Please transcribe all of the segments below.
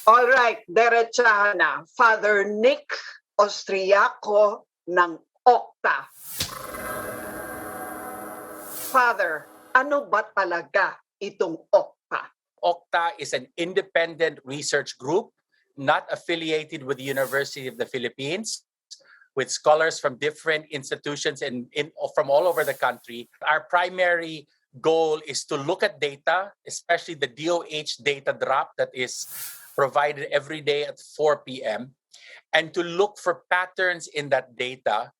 Alright, Deretsahan na. Father Nick Austriaco ng OCTA. Father, ano ba talaga itong OCTA? OCTA is an independent research group not affiliated with the University of the Philippines, with scholars from different institutions from all over the country. Our primary goal is to look at data, especially the DOH data drop that is provided every day at 4 p.m., and to look for patterns in that data.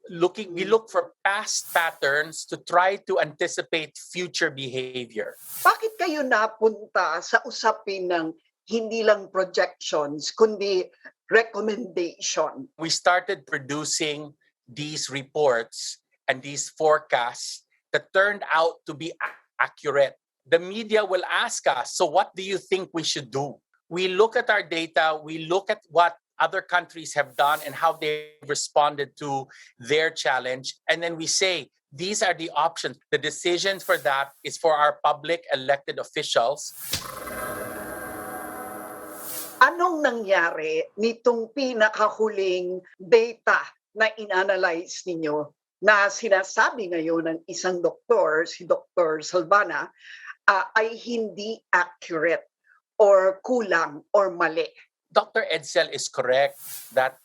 We look for past patterns to try to anticipate future behavior. Bakit kayo napunta sa usapin ng hindi lang projections, kundi recommendation? We started producing these reports and these forecasts that turned out to be accurate. The media will ask us, so what do you think we should do? We look at our data, we look at what other countries have done and how they responded to their challenge. And then we say, these are the options. The decisions for that is for our public elected officials. Anong nangyari nitong pinakahuling data na inanalyze ninyo na sinasabi ngayon ng isang doktor, si Dr. Salvana, ay hindi accurate or kulang or mali? Dr. Edsel is correct that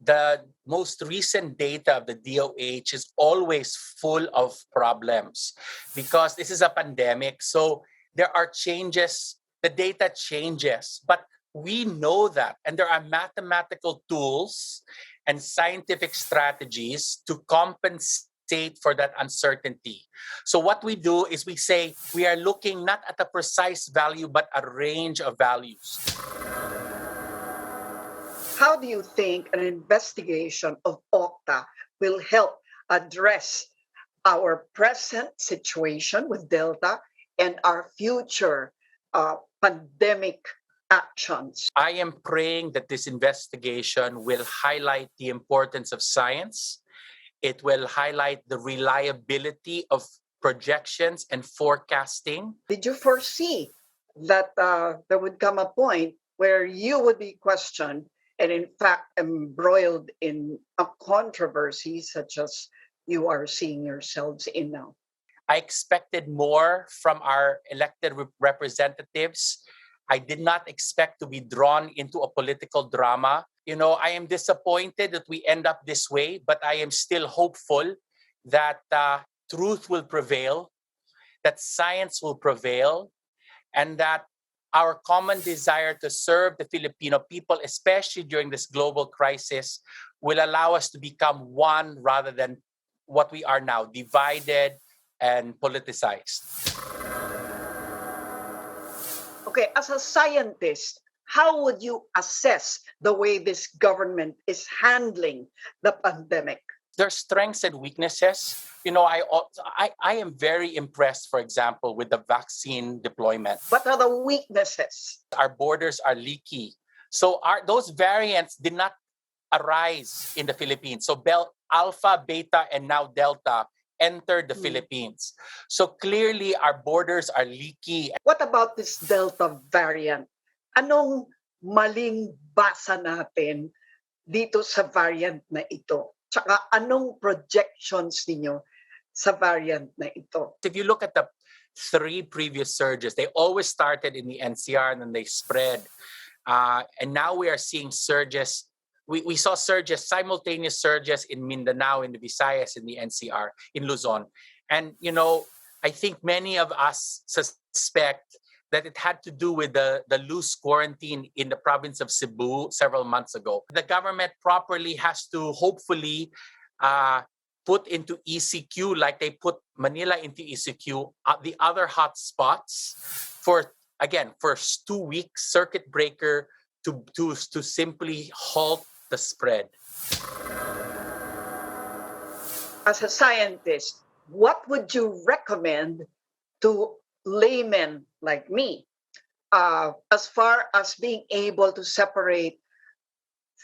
the most recent data of the DOH is always full of problems because this is a pandemic. So there are changes, the data changes, but we know that. And there are mathematical tools and scientific strategies to compensate for that uncertainty. So what we do is we say we are looking not at a precise value, but a range of values. How do you think an investigation of OCTA will help address our present situation with Delta and our future pandemic actions? I am praying that this investigation will highlight the importance of science. It will highlight the reliability of projections and forecasting. Did you foresee that there would come a point where you would be questioned and in fact embroiled in a controversy such as you are seeing yourselves in now? I expected more from our elected representatives. I did not expect to be drawn into a political drama. I am disappointed that we end up this way, but I am still hopeful that truth will prevail, that science will prevail, and that our common desire to serve the Filipino people, especially during this global crisis, will allow us to become one rather than what we are now, divided and politicized. Okay, as a scientist, how would you assess the way this government is handling the pandemic? Their strengths and weaknesses. I am very impressed, for example, with the vaccine deployment. What are the weaknesses? Our borders are leaky. So those variants did not arise in the Philippines. So Alpha, Beta, and now Delta entered the Philippines. So clearly, our borders are leaky. What about this Delta variant? Anong maling basa natin dito sa variant na ito? Tsaka anong projections ninyo sa variant na ito? If you look at the 3 previous surges, they always started in the NCR and then they spread. And now we are seeing surges. We saw surges, simultaneous surges in Mindanao, in the Visayas, in the NCR, in Luzon. And, I think many of us suspect that it had to do with the loose quarantine in the province of Cebu several months ago. The government properly has to hopefully put into ECQ, like they put Manila into ECQ, the other hot spots for 2 weeks, circuit breaker to simply halt the spread. As a scientist, what would you recommend to laymen like me as far as being able to separate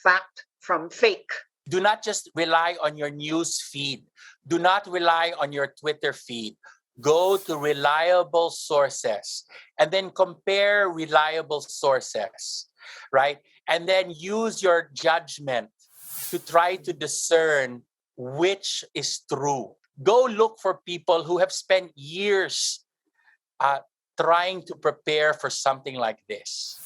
fact from fake? Do not just rely on your news feed. Do not rely on your Twitter feed. Go to reliable sources and then compare reliable sources. right? And then use your judgment to try to discern which is true. Go look for people who have spent years trying to prepare for something like this.